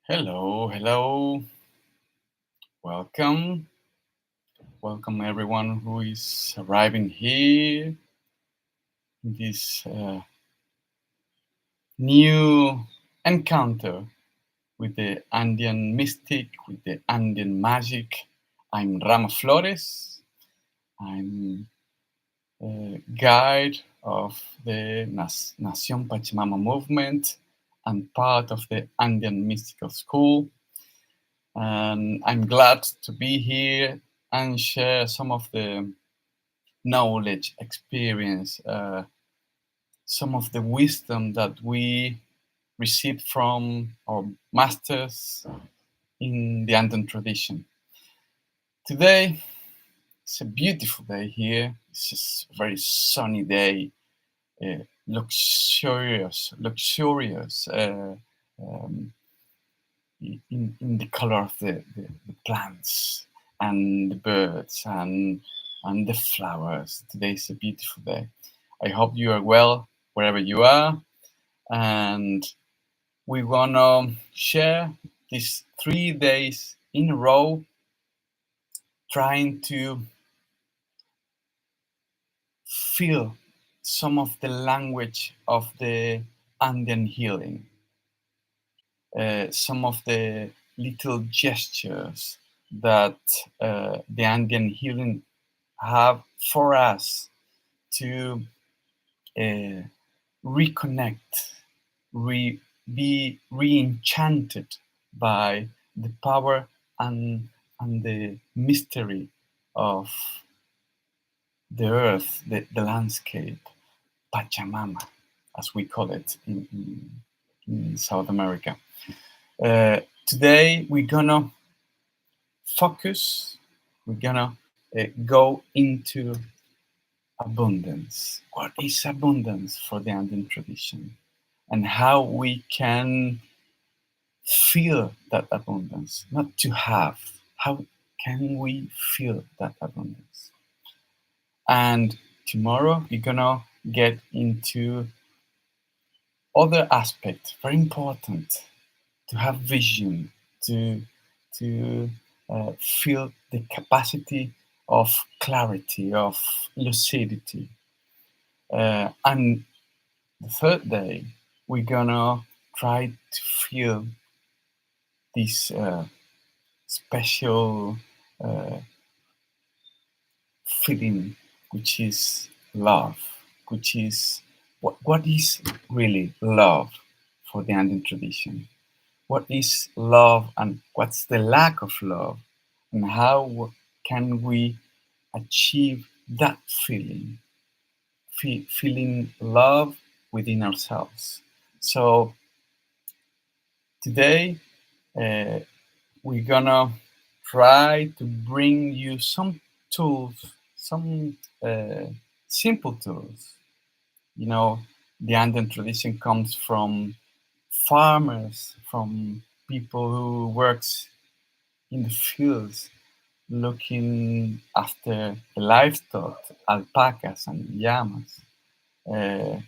Hello, hello. Welcome. Welcome everyone who is arriving here in this new encounter with the Andean mystic, with the Andean magic. I'm Rama Flores. I'm a guide of the Nación Pachamama movement and part of the Andean Mystical School. And I'm glad to be here and share some of the knowledge, experience, some of the wisdom that we received from our masters in the Andean tradition. Today, it's a beautiful day here. It's just a very sunny day, luxurious in the color of the plants and the birds and the flowers. Today is a beautiful day. I hope you are well wherever you are, and we wanna share these 3 days in a row trying to feel some of the language of the Andean healing, some of the little gestures that the Andean healing have for us to reconnect, be re-enchanted by the power and the mystery of the earth, the landscape, Pachamama, as we call it in South America. Today we're gonna focus, we're gonna go into abundance. What is abundance for the Andean tradition? And how we can feel that abundance, not to have. How can we feel that abundance? And tomorrow we're gonna get into other aspects, very important, to have vision, to feel the capacity of clarity, of lucidity. And the third day, we're gonna try to feel this special feeling, which is love, which is what is really love for the Andean tradition? What is love and what's the lack of love? And how can we achieve that feeling, feeling love within ourselves? So today, we're gonna try to bring you some tools, some simple tools. You know, the Andean tradition comes from farmers, from people who works in the fields, looking after the livestock, alpacas and llamas, uh,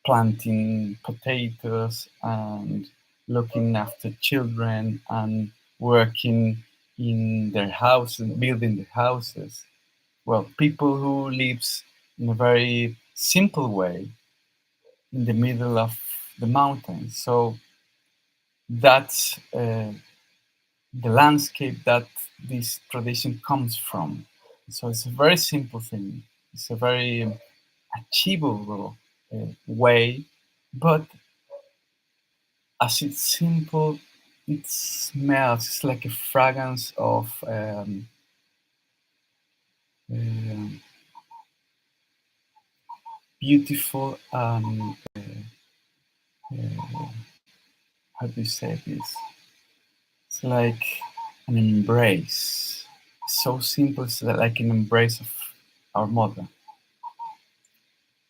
planting potatoes and looking after children and working in their houses, building the houses. Well, people who lives in a very simple way in the middle of the mountains. So that's the landscape that this tradition comes from. So it's a very simple thing. It's a very achievable way, but as it's simple, it smells. It's like a fragrance of um beautiful. How do you say this? It's like an embrace. It's so simple. It's like an embrace of our mother.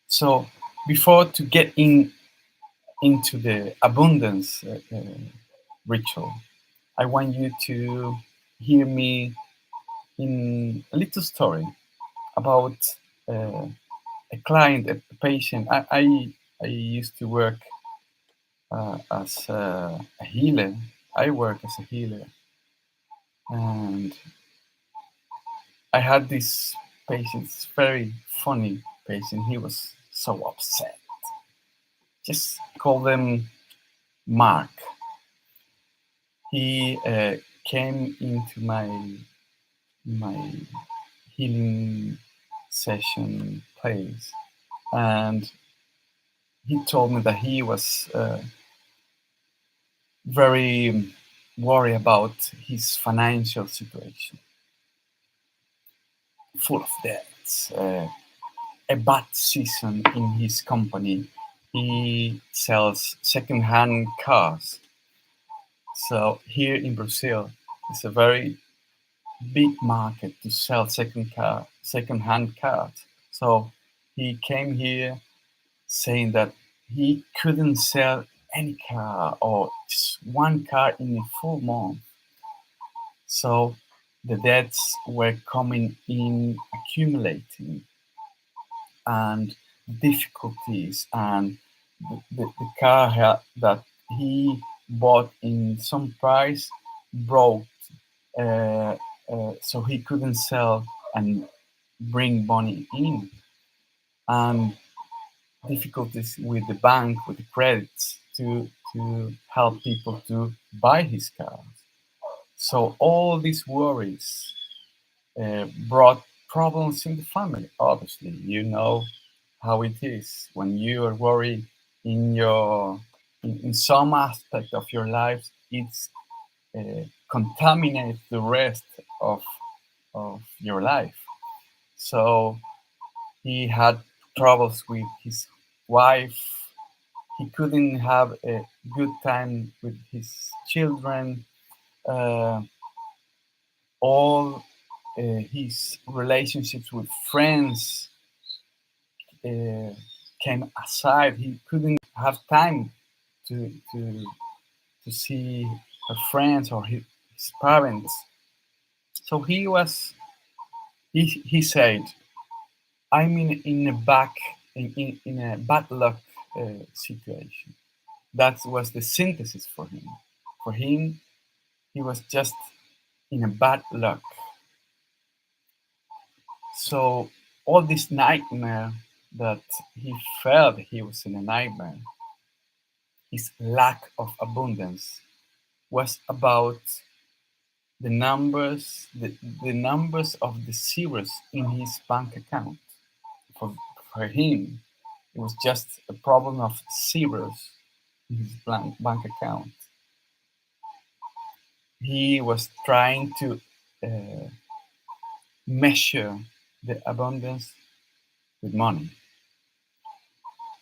So before to get into the abundance ritual, I want you to hear me in a little story about uh, a client, a patient. I used to work as a healer I work as a healer, and I had this patient, this very funny patient. He was so upset. Just call them Mark. He came into my healing session place, and he told me that he was very worried about his financial situation, full of debts, a bad season in his company. He sells second-hand cars. So here in Brazil, it's a very big market to sell second-hand cars. So he came here saying that he couldn't sell any car or just one car in a full month. So the debts were coming in, accumulating, and difficulties, and the car that he bought in some price broke, uh, so he couldn't sell and bring money in, and difficulties with the bank, with the credits to help people to buy his car. So all these worries brought problems in the family. Obviously, you know how it is when you are worried in some aspect of your life. It's contaminates the rest of your life. So he had troubles with his wife. He couldn't have a good time with his children. Uh, all his relationships with friends uh, came aside. He couldn't have time to see her friends or his parents. So he said, I'm in a in a bad luck situation. That was the synthesis for him. For him, he was just in a bad luck. So all this nightmare that he felt he was in a nightmare, his lack of abundance was about the numbers of the zeros in his bank account. For, for him, it was just a problem of zeros in his bank account. He was trying to uh, measure the abundance with money.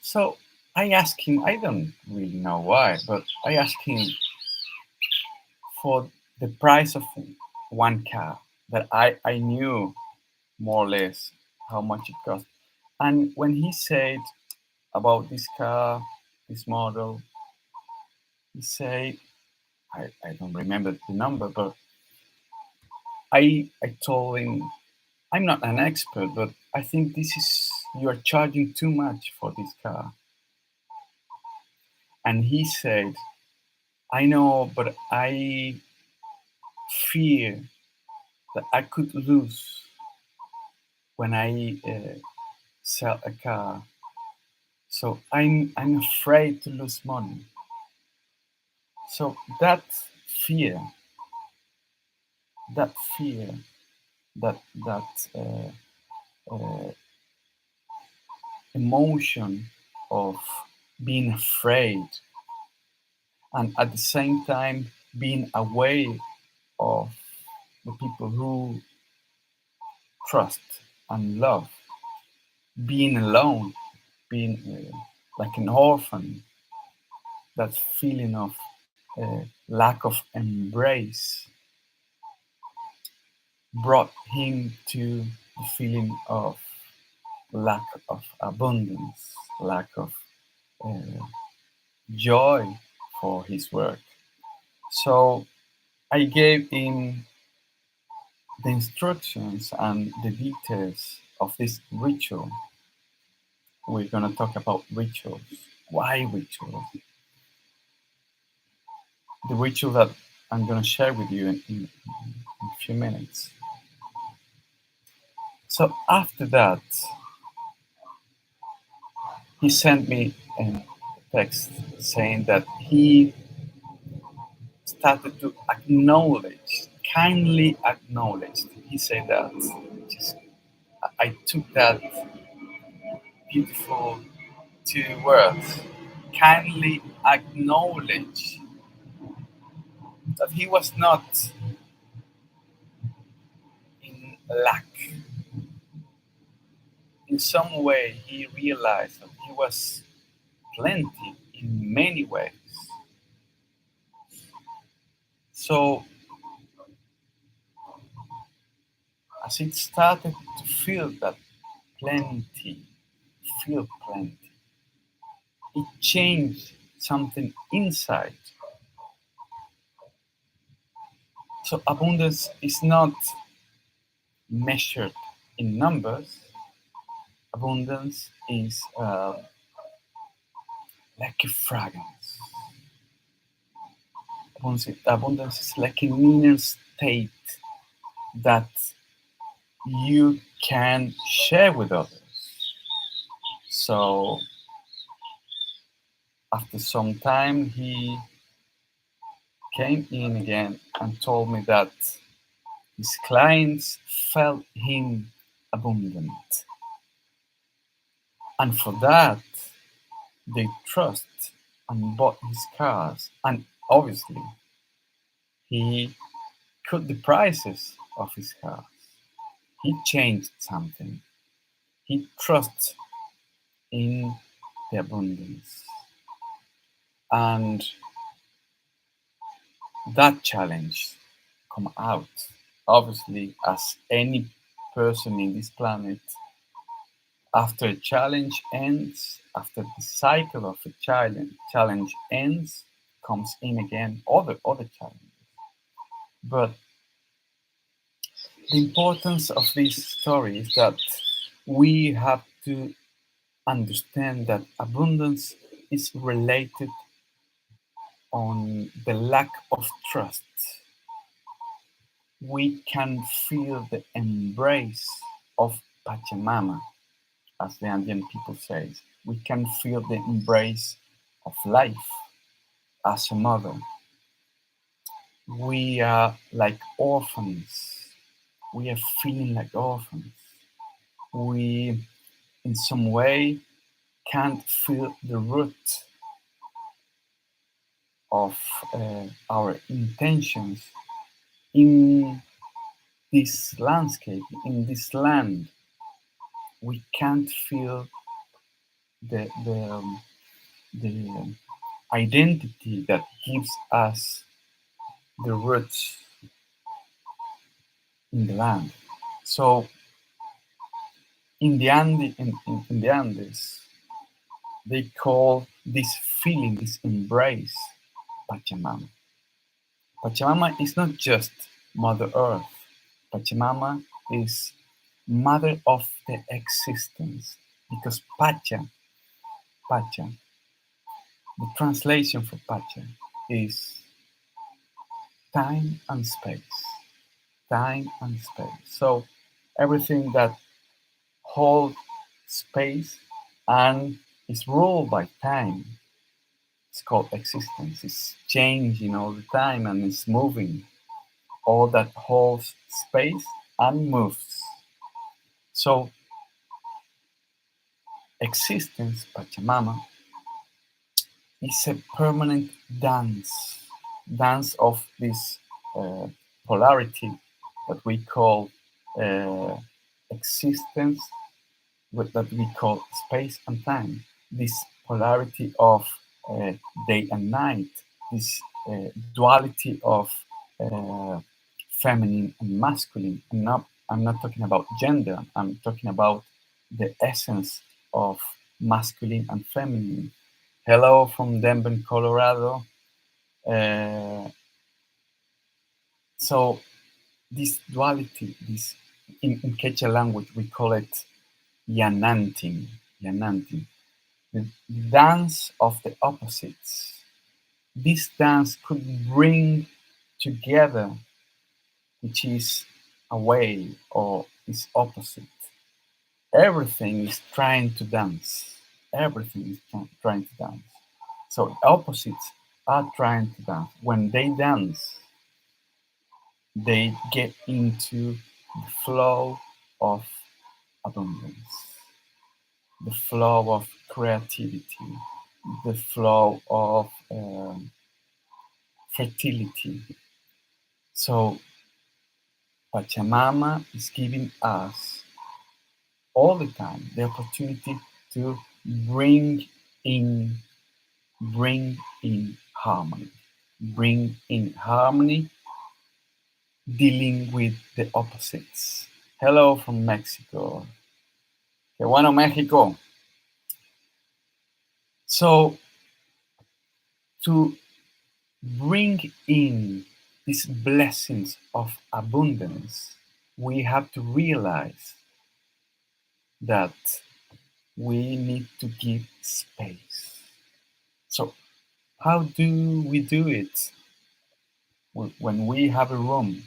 So I asked him, I don't really know why, but I asked him for the price of one car that I knew more or less how much it cost. And when he said about this car, this model, he said, I don't remember the number, but I told him, I'm not an expert, but I think this is, you're charging too much for this car. And he said, I know, but I fear that I could lose when I sell a car. So I'm afraid to lose money. So fear, that fear, that uh, emotion of being afraid, and at the same time being aware of the people who trust and love, being alone, being like an orphan, that feeling of lack of embrace brought him to the feeling of lack of abundance, lack of uh, joy for his work. So I gave him the instructions and the details of this ritual. We're going to talk about rituals. Why rituals? The ritual that I'm going to share with you in a few minutes. So after that, he sent me a text saying that he started to acknowledge, kindly acknowledge. He said that. Just, I took that beautiful two words, kindly acknowledge, that he was not in lack. In some way, he realized that he was plenty in many ways. So, as it started to feel that plenty, feel plenty, it changed something inside. So, abundance is not measured in numbers. Abundance is like a fragrance. Abundance is like an inner state that you can share with others. So after some time, he came in again and told me that his clients felt him abundant. And for that, they trust and bought his cars. And obviously, he cut the prices of his cars. He changed something. He trusts in the abundance. And that challenge come out. Obviously, as any person in this planet, after a challenge ends, after the cycle of a challenge ends, comes in again other challenges. But the importance of this story is that we have to understand that abundance is related on the lack of trust. We can feel the embrace of Pachamama, as the Andean people say. We can feel the embrace of life as a mother. We are like orphans. We are feeling like orphans. We, in some way, can't feel the root of our intentions in this landscape, in this land. We can't feel the identity that gives us the roots in the land. So in the Andes, they call this feeling, this embrace, Pachamama. Pachamama is not just Mother Earth. Pachamama is Mother of the existence, because Pacha, the translation for Pacha is time and space. Time and space. So everything that holds space and is ruled by time, it's called existence. It's changing all the time and it's moving. All that holds space and moves. So existence, Pachamama, is a permanent dance of this uh, polarity that we call uh, existence, that we call space and time. This polarity of uh, day and night, this duality of uh, feminine and masculine. I'm not talking about gender. I'm talking about the essence of masculine and feminine. Hello from Denver, Colorado. Uh, so this duality, this in Quechua language we call it yananting, yananting, the dance of the opposites. This dance could bring together, which is away or is opposite. Everything is trying to dance. Everything is trying to dance. So opposites are trying to dance. When they dance, they get into the flow of abundance, the flow of creativity, the flow of fertility. So Pachamama is giving us all the time the opportunity to bring in bring in harmony. Bring in harmony, dealing with the opposites. Hello from Mexico. Que bueno, Mexico. So, to bring in these blessings of abundance, we have to realize that we need to give space. So, how do we do it? When we have a room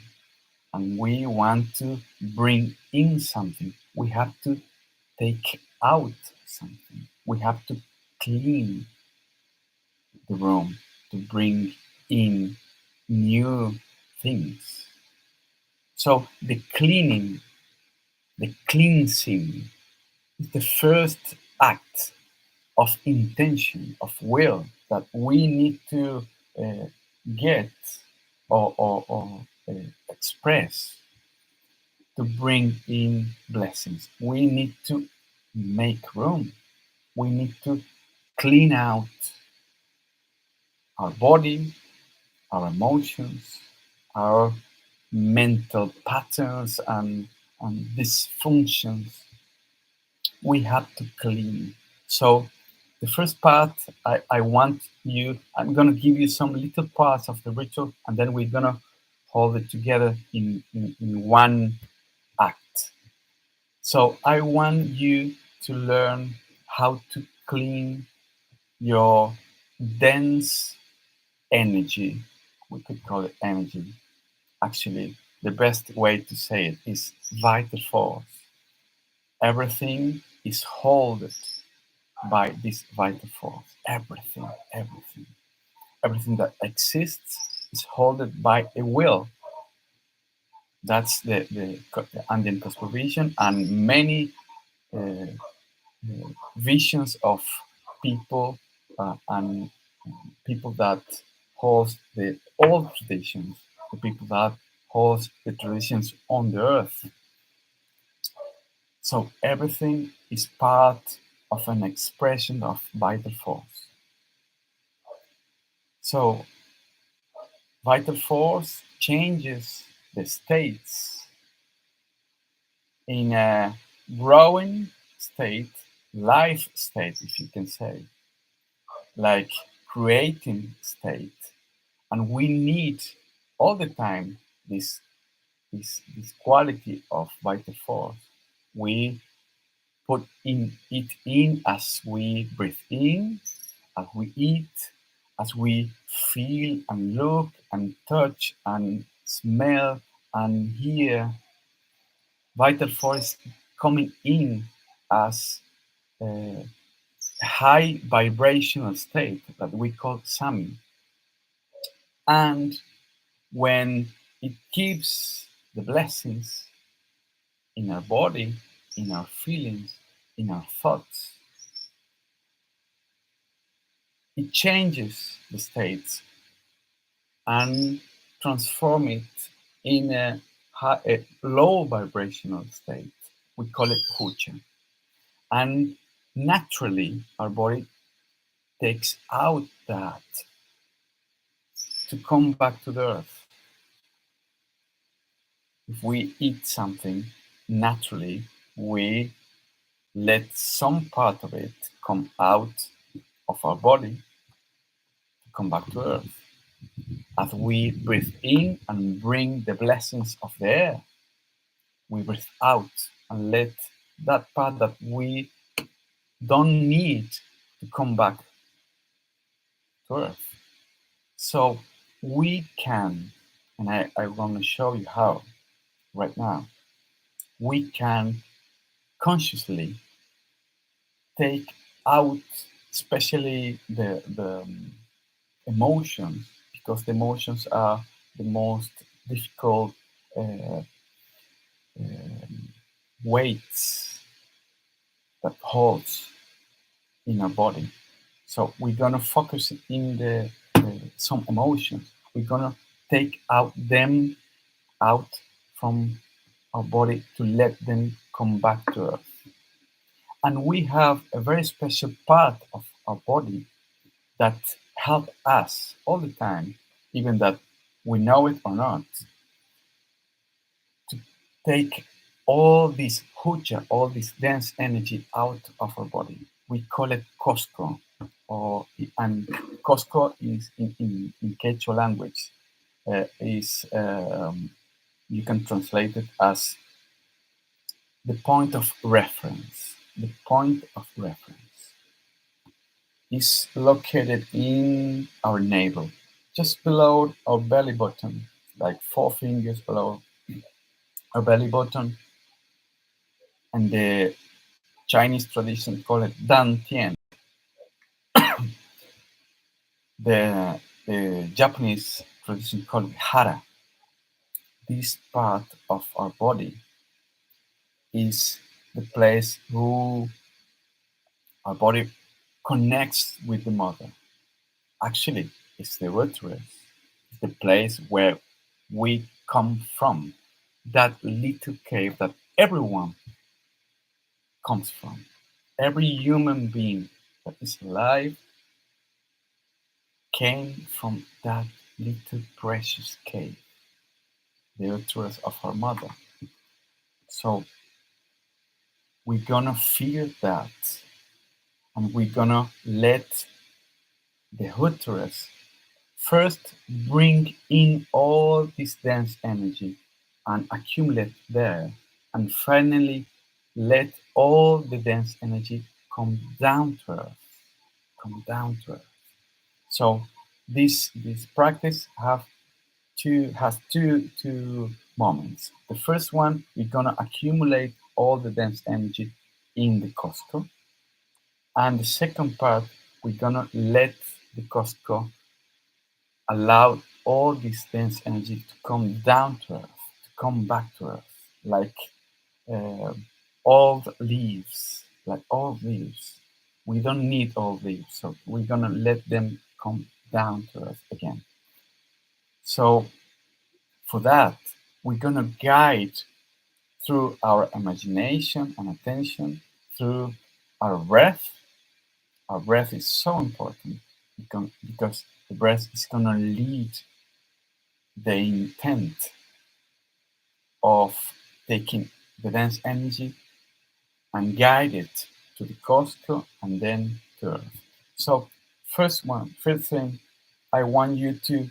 and we want to bring in something, we have to take out something. We have to clean the room to bring in new things. So the cleansing is the first act of intention, of will that we need to uh, get or express to bring in blessings. We need to make room. We need to clean out our body, our emotions, our mental patterns and dysfunctions. We have to clean. So the first part, I want you, I'm going to give you some little parts of the ritual, and then we're going to hold it together in one act. So I want you to learn how to clean your dense energy. We could call it energy. Actually, the best way to say it is vital force. Everything is held by this vital force. Everything that exists is held by a will. That's the Andean cosmovision and many uh, visions of people and people that hold the old traditions, the people that hold the traditions on the earth. So everything is part of an expression of vital force. So vital force changes the states in a growing state, life state, if you can say, like creating state. And we need all the time this quality of vital force. We put it in as we breathe in, as we eat, as we feel and look and touch and smell and hear. Vital force coming in as a high vibrational state that we call Sami. And when it gives the blessings in our body, in our feelings, in our thoughts, it changes the states and transform it in a low vibrational state. We call it hucha. And naturally, our body takes out that to come back to the earth. If we eat something, naturally, we let some part of it come out of our body to come back to earth. As we breathe in and bring the blessings of the air, we breathe out and let that part that we don't need to come back to earth. So we can And I want to show you how right now we can consciously take out, especially the emotions, because the emotions are the most difficult uh, weights that holds in our body. So we're gonna focus in the some emotions. We're gonna take out them out from our body to let them come back to us. And we have a very special part of our body that help us all the time, even that we know it or not, to take all this huja, all this dense energy out of our body. We call it Costco, and Costco is in Quechua language is you can translate it as the point of reference. The point of reference is located in our navel, just below our belly button, like 4 fingers below our belly button, and the Chinese tradition call it Dantian. The Japanese tradition call it Hara. This part of our body is the place who our body connects with the mother. Actually, it's the uterus, it's the place where we come from, that little cave that everyone comes from. Every human being that is alive came from that little precious cave, the uterus of our mother. So we're gonna feel that, and we're gonna let the uterus first bring in all this dense energy and accumulate there, and finally let all the dense energy come down to earth, come down to earth. So this practice has two moments. The first one, we're gonna accumulate all the dense energy in the Costco, and the second part, we're gonna let the Costco allow all this dense energy to come down to earth, to come back to earth, like uh, old leaves, like old leaves. We don't need old leaves, so we're gonna let them come down to earth again. So for that, we're gonna guide through our imagination and attention, through our breath. Our breath is so important because the breath is gonna lead the intent of taking the dense energy and guide it to the Costco and then to Earth. So first thing, I want you to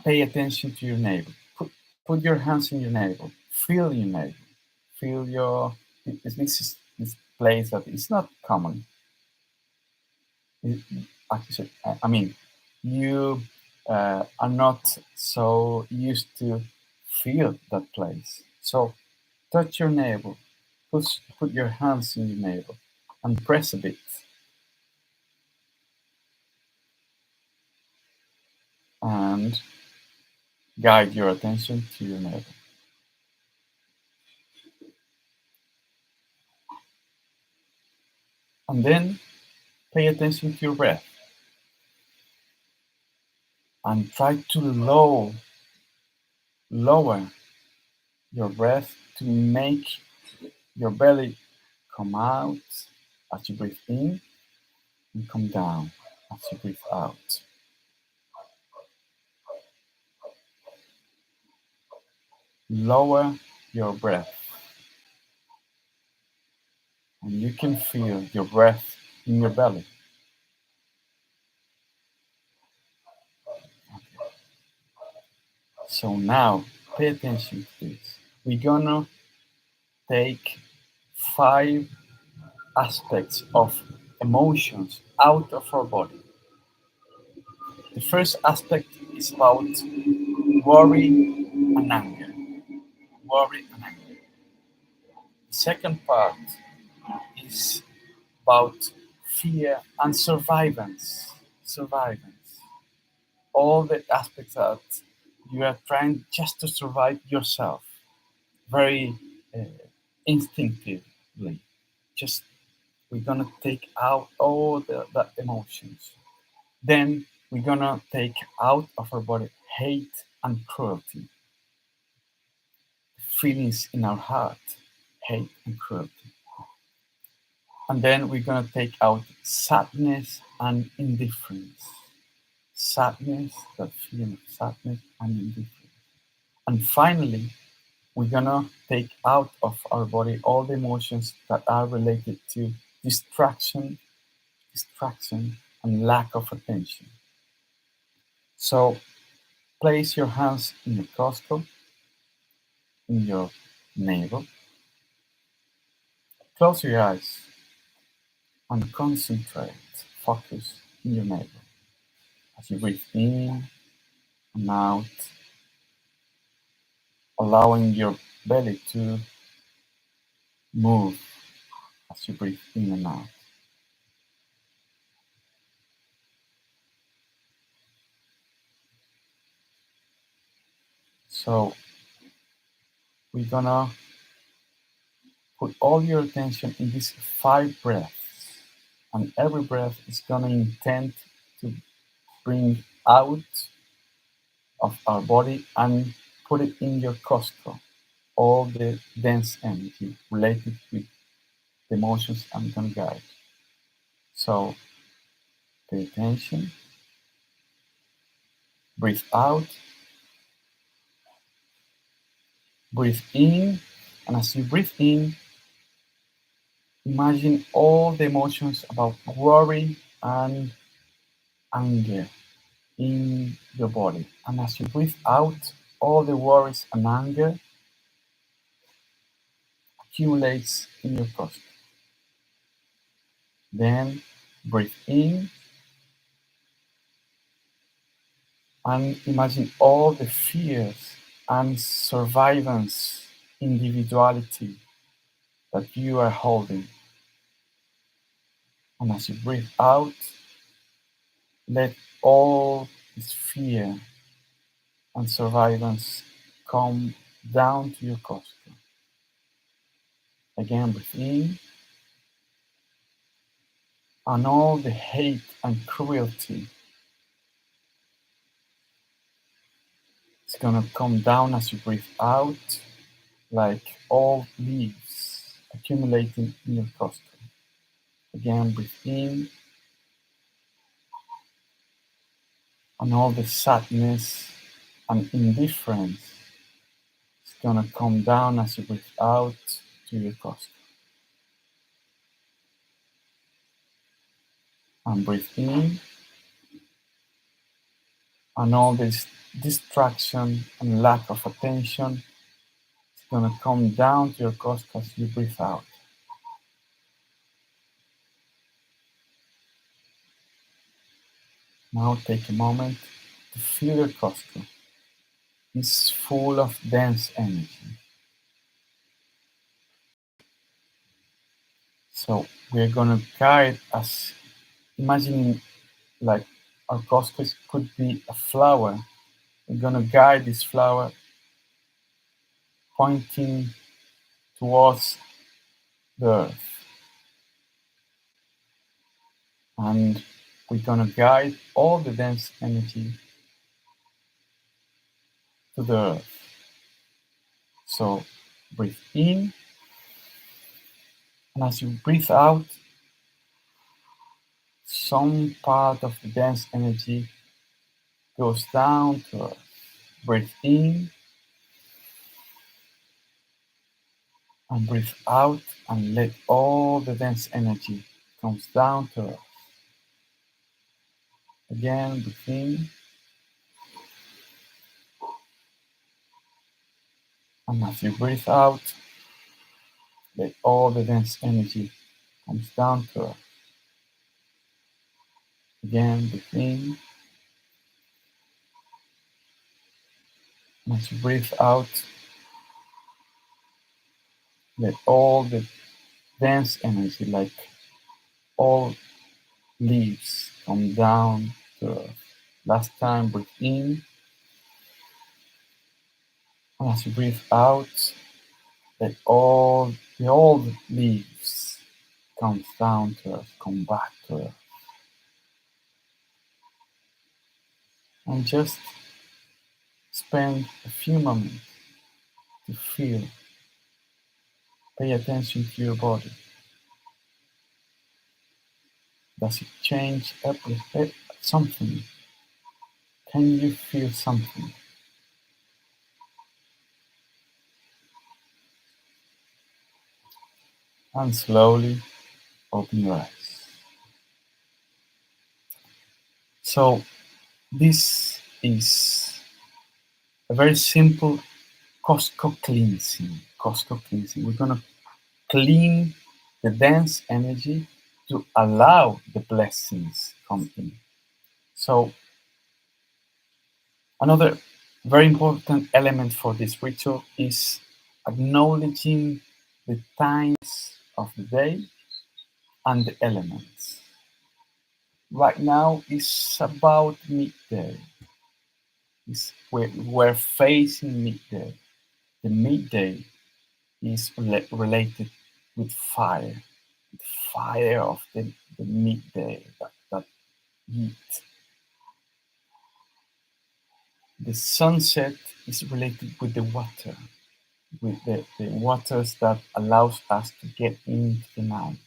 pay attention to your navel. Put your hands in your navel. Feel your navel. Feel your. This is this place that is not common. Actually, I mean, you are not so used to feel that place. So touch your navel. Put your hands in your navel and press a bit and guide your attention to your navel. And then pay attention to your breath and try to lower your breath to make your belly come out as you breathe in and come down as you breathe out. Lower your breath, and you can feel your breath in your belly. So now pay attention to this. We're gonna take 5 aspects of emotions out of our body. The first aspect is about worry and anger. Worry and anger. The second part is about fear and survivance. Survivance. All the aspects that you are trying just to survive yourself, very uh, instinctively. Just we're gonna take out all the emotions. Then we're gonna take out of our body hate and cruelty, feelings in our heart, hate and cruelty. And then we're gonna take out sadness and indifference. Sadness, that feeling of sadness and indifference. And finally, we're gonna take out of our body all the emotions that are related to distraction, and lack of attention. So place your hands in your costo, in your navel. Close your eyes and concentrate, focus in your navel. As you breathe in and out, allowing your belly to move as you breathe in and out. So we're gonna put all your attention in these 5 breaths, and every breath is gonna intend to bring out of our body and put it in your costo, all the dense energy related with the emotions I'm gonna guide. So pay attention, breathe out, breathe in, and as you breathe in, imagine all the emotions about worry and anger in your body. And as you breathe out, all the worries and anger accumulates in your costo. Then breathe in and imagine all the fears and survivance individuality that you are holding. And as you breathe out, let all this fear and survivance come down to your costo. Again, breathe in, and all the hate and cruelty is gonna come down as you breathe out, like all leaves accumulating in your costo. Again, breathe in, and all the sadness and indifference is gonna come down as you breathe out to your costo. And breathe in, and all this distraction and lack of attention is gonna come down to your costo as you breathe out. Now take a moment to feel your costo. It's full of dense energy. So we're gonna guide us, imagining like our cosmos could be a flower. We're gonna guide this flower pointing towards the earth. And we're gonna guide all the dense energy to the earth. So breathe in, and as you breathe out, some part of the dense energy goes down to earth. Breathe in and breathe out, and let all the dense energy comes down to earth. Again, breathe in, and as you breathe out, let all the dense energy comes down to earth. Again, breathe in, As you breathe out, let all the dense energy, like all leaves, come down to earth. Last time, breathe in, and as you breathe out, let all the old leaves come down to earth, come back to earth. And just spend a few moments to feel, pay attention to your body. Does it change something? Can you feel something? And slowly open your eyes. So this is a very simple Costco cleansing. Costco cleansing. We're gonna clean the dense energy to allow the blessings come in. So another very important element for this ritual is acknowledging the times of the day and the elements. Right now is about midday. We're facing midday. The midday is related with fire, the fire of the midday, that heat. The sunset is related with the water, with the waters that allows us to get into the night.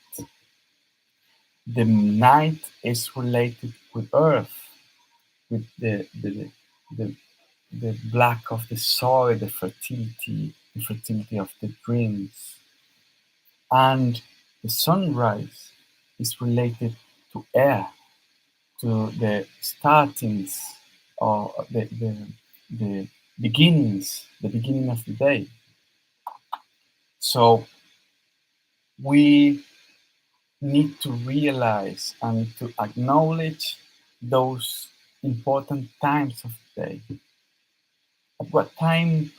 The night is related with earth, with the, the black of the soil, the fertility of the dreams. And the sunrise is related to air, to the startings or the beginnings, the beginning of the day. So we need to realize and to acknowledge those important times of the day. At what time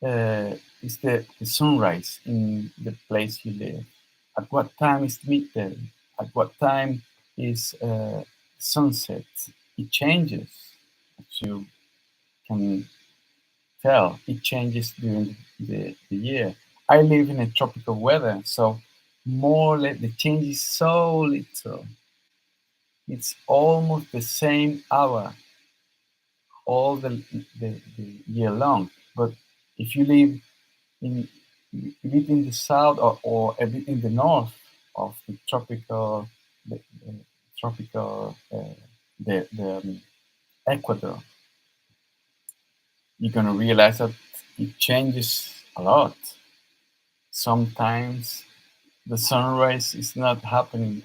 is the sunrise in the place you live? At what time is midday? At what time is sunset? It changes, as you can tell. It changes during the year. I live in a tropical weather, so more or less the change is so little. It's almost the same hour all the year long. But if you live in a bit in the south or a bit in the north of the tropical the tropical the Ecuador, you're gonna realize that it changes a lot. Sometimes the sunrise is not happening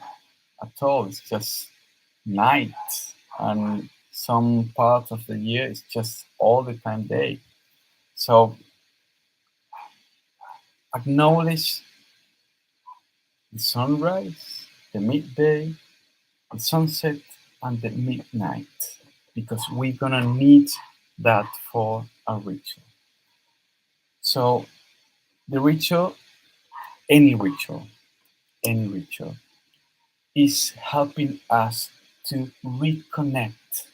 at all. It's just night, and some part of the year is just all the time day. So acknowledge the sunrise, the midday, the sunset, and the midnight, because we're gonna need that for a ritual. So the ritual, any ritual, any ritual, is helping us to reconnect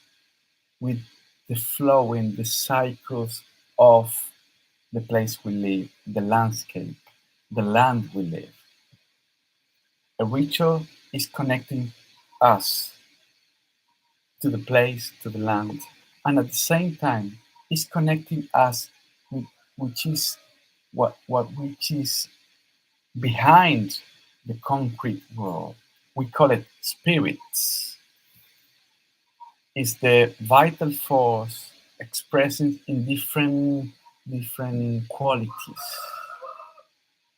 with the flowing, the cycles of the place we live, the landscape, the land we live. A ritual is connecting us to the place, to the land, and at the same time is connecting us with which is which is behind the concrete world. We call it spirits. Is the vital force expressing in different qualities.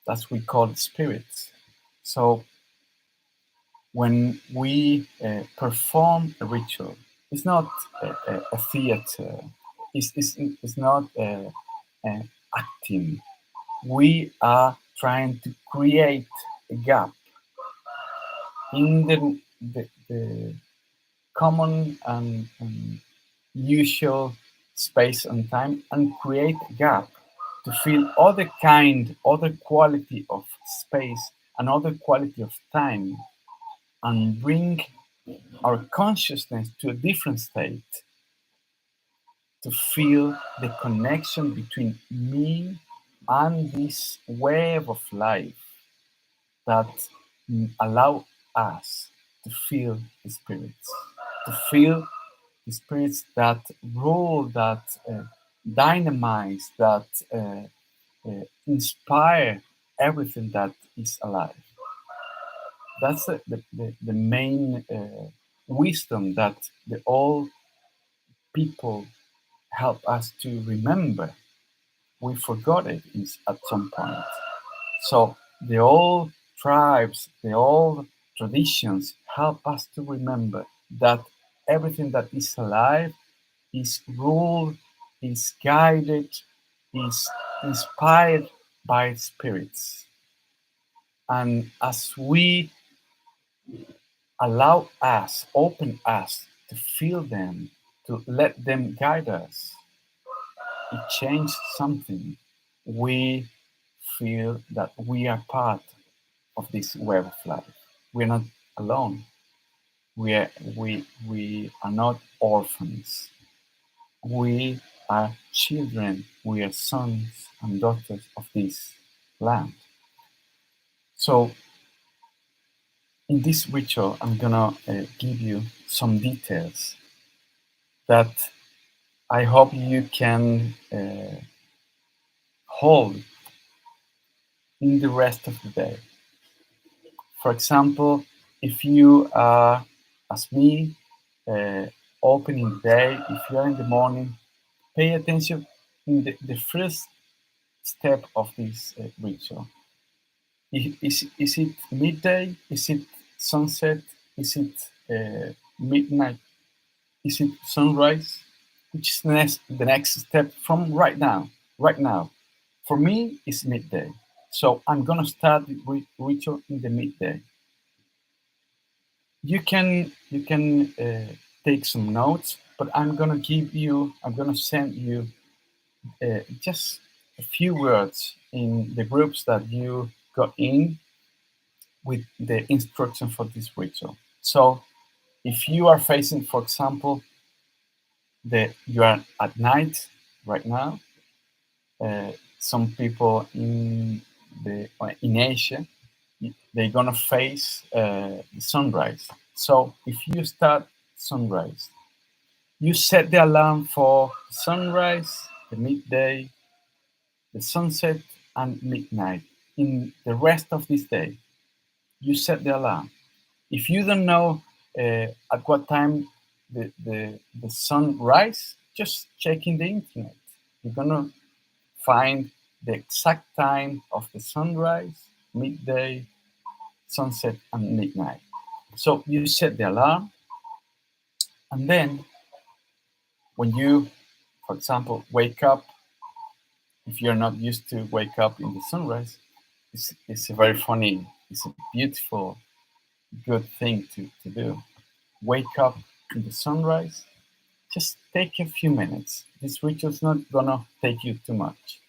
That's we call it spirits. So when we perform a ritual, it's not a theater. It's not acting. We are trying to create a gap in the common and usual space and time and create a gap to feel other kind, other quality of space, another quality of time, and bring our consciousness to a different state to feel the connection between me and this wave of life that allow us to feel the spirits, to feel the spirits that rule, that dynamize, that inspire everything that is alive. That's the main wisdom that the old people help us to remember. We forgot it at some point. So the old tribes, the old traditions help us to remember that everything that is alive is ruled, is guided, is inspired by spirits. And as we allow us, open us to feel them, to let them guide us, it changes something. We feel that we are part of this web of life. We're not alone. We are not orphans. We are children. We are sons and daughters of this land. So in this ritual, I'm gonna give you some details that I hope you can hold in the rest of the day. For example, if you are, as me, uh, opening the day, if you are in the morning, pay attention in the first step of this ritual. Is it midday? Is it sunset? Is it midnight? Is it sunrise? Which is the next step from right now? Right now, for me, it's midday. So I'm gonna start the ritual in the midday. You can take some notes, but I'm gonna send you just a few words in the groups that you got in with the instruction for this ritual. So if you are facing, for example, you are at night right now, some people in Asia, they're gonna face the sunrise. So if you start sunrise, you set the alarm for sunrise, the midday, the sunset, and midnight. In the rest of this day, you set the alarm. If you don't know at what time the sun rise, just check in the internet. You're gonna find the exact time of the sunrise, midday, sunset, and midnight. So you set the alarm, and then when you, for example, wake up, if you're not used to wake up in the sunrise, it's a very funny, it's a beautiful, good thing to do. Wake up in the sunrise, just take a few minutes. This ritual's not gonna take you too much.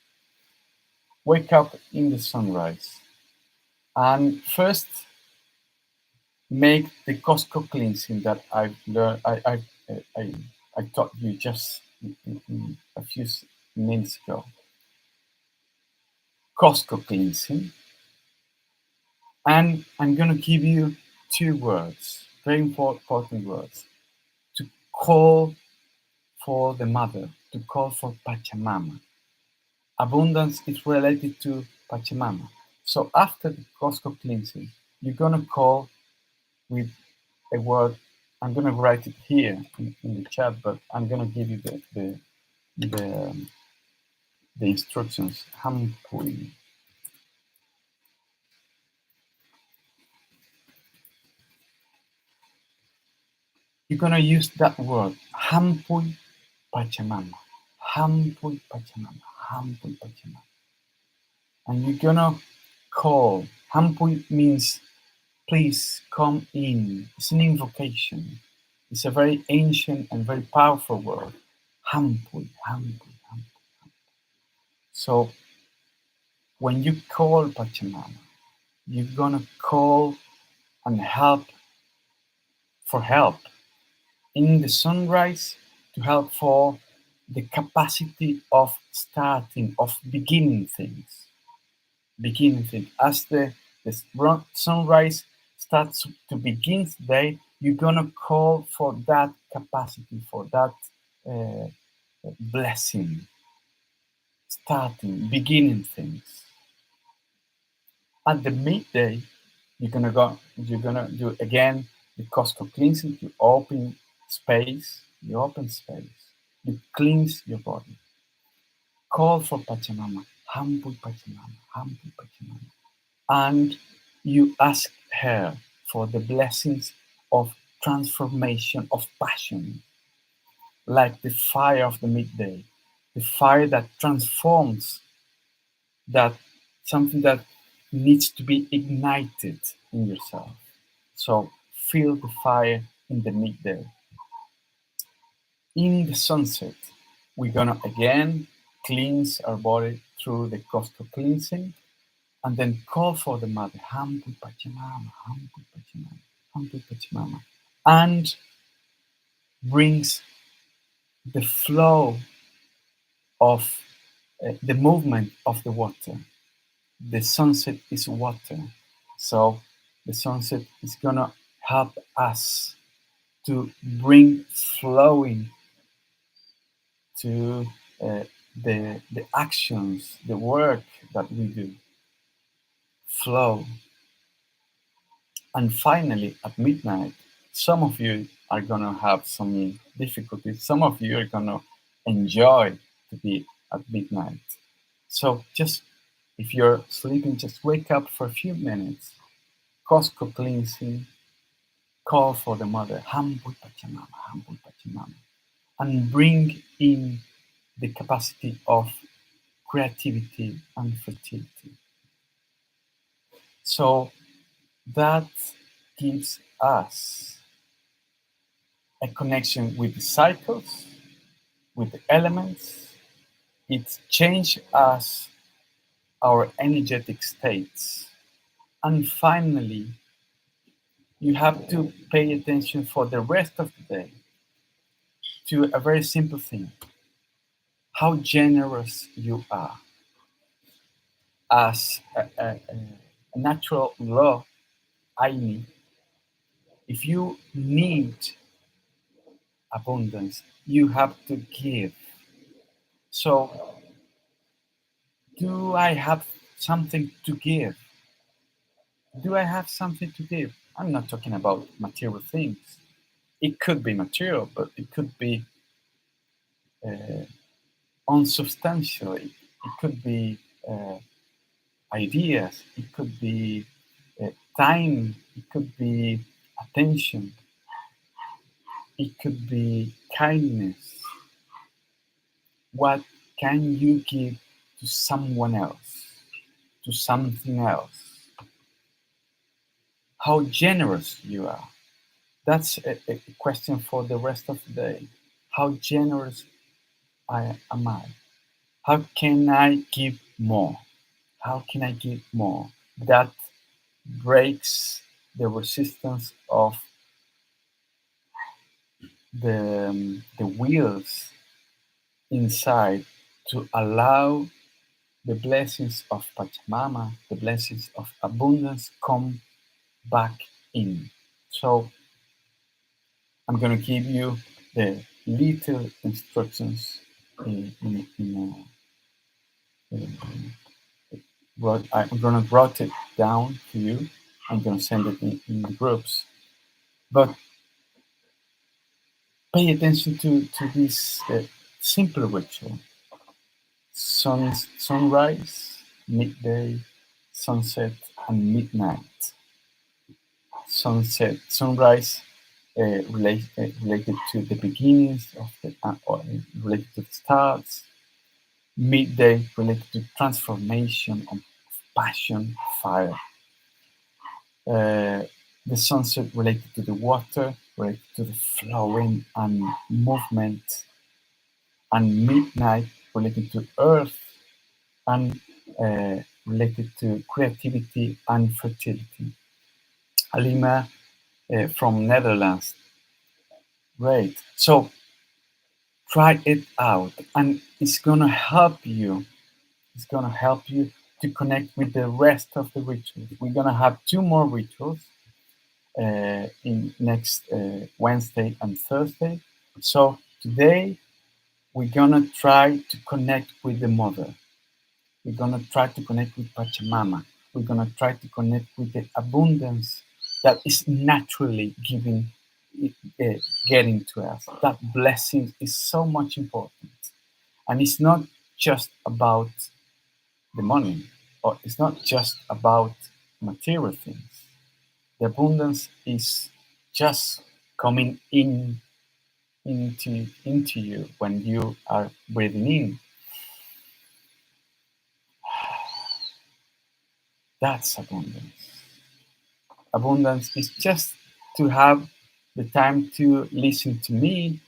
Wake up in the sunrise, and first make the Costco cleansing that I've learned. I taught you just a few minutes ago. Costco cleansing, and I'm gonna give you two words, very important words, to call for the mother, to call for Pachamama. Abundance is related to Pachamama. So after the Costco cleansing, you're gonna call with a word. I'm gonna write it here in the chat, but I'm gonna give you the, the instructions. Hampui. You're gonna use that word, Hampui Pachamama. Hampui Pachamama. Hampui Pachamama. And you're gonna call. Hampui means please come in. It's an invocation. It's a very ancient and very powerful word. Hampui, hampui, hampui. So when you call Pachamama, you're gonna call and help for help in the sunrise, to help for the capacity of starting, of beginning things. Beginning things. As the sunrise starts to begin the day, you're gonna call for that capacity, for that uh, blessing, starting, beginning things. At the midday, you're gonna do again the Costco cleansing. You open space, you cleanse your body. Call for Pachamama, humble Pachamama, humble Pachamama. And you ask her for the blessings of transformation, of passion, like the fire of the midday, the fire that transforms, that something that needs to be ignited in yourself. So feel the fire in the midday. In the sunset, we're gonna again cleanse our body through the coastal cleansing, and then call for the mother, Hampu Pachamama, Hampu Pachamama, Hampu Pachamama, and brings the flow of the movement of the water. The sunset is water, so the sunset is gonna help us to bring flowing to the actions, the work that we do, flow. And finally, at midnight, some of you are gonna have some difficulties. Some of you are gonna enjoy to be at midnight. So just if you're sleeping, just wake up for a few minutes, Costco cleansing, call for the mother, Hambu Pachamama, Hambu Pachamama, and bring in the capacity of creativity and fertility. So that gives us a connection with the cycles, with the elements. It changes us, our energetic states. And finally, you have to pay attention for the rest of the day to a very simple thing: how generous you are. As a natural law, I need, if you need abundance, you have to give. So, do I have something to give? Do I have something to give? I'm not talking about material things. It could be material, but it could be uh, unsubstantially. It could be ideas. It could be time. It could be attention. It could be kindness. What can you give to someone else, to something else? How generous you are. That's a question for the rest of the day. How generous am I? How can I give more? How can I give more? That breaks the resistance of the wheels inside, to allow the blessings of Pachamama, the blessings of abundance come back in. So I'm going to give you the little instructions I'm going to write it down to you. I'm going to send it in the groups. But pay attention to this simple ritual: sunrise, midday, sunset, and midnight. Sunrise related to the beginnings of or related to the starts. Midday related to transformation of passion, fire. Uh, the sunset related to the water, related to the flowing and movement. and midnight related to earth and related to creativity and fertility. Alima from Netherlands. Great. So try it out, and it's gonna help you. It's gonna help you to connect with the rest of the rituals. We're gonna have two more rituals in next Wednesday and Thursday. So today we're gonna try to connect with the mother. We're gonna try to connect with Pachamama. We're gonna try to connect with the abundance that is naturally giving, uh, getting to us. That blessing is so much important, and it's not just about the money, or it's not just about material things. The abundance is just coming into you when you are breathing in. That's abundance. Abundance is just to have the time to listen to me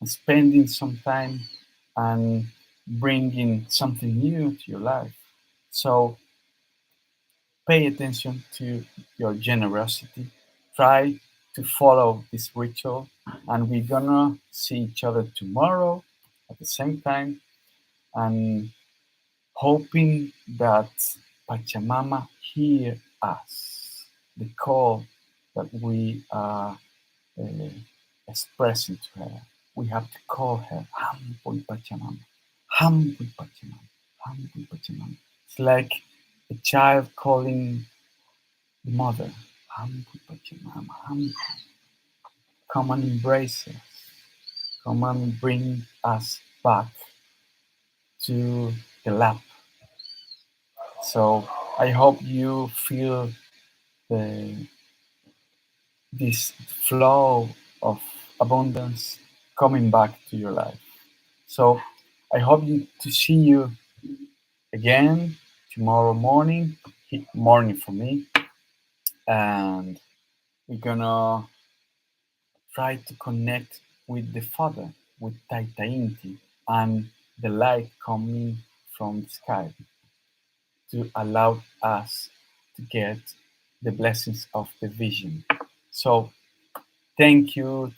and spending some time and bringing something new to your life. So pay attention to your generosity. Try to follow this ritual, and we're gonna see each other tomorrow at the same time. And hoping that Pachamama hear us, the call that we are uh, expressing to her. We have to call her Hamboy Pachamama, Hamboy Pachamama, Hamboy Pachamama. It's like a child calling the mother, Hamboy Pachamama, Hamboy. Come and embrace us. Come and bring us back to the lap. So I hope you feel the, this flow of abundance coming back to your life. So I hope to see you again tomorrow morning, morning for me, and we're gonna try to connect with the Father, with Taitainti, and the light coming from the sky to allow us to get the blessings of the vision. So thank you,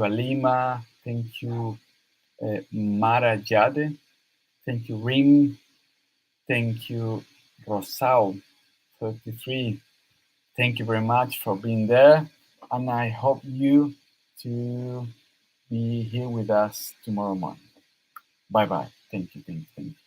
Alima, thank you, Mara Jade, thank you, Rim, thank you, Rosal 33. Thank you very much for being there, and I hope you to be here with us tomorrow morning. Bye bye. Thank you.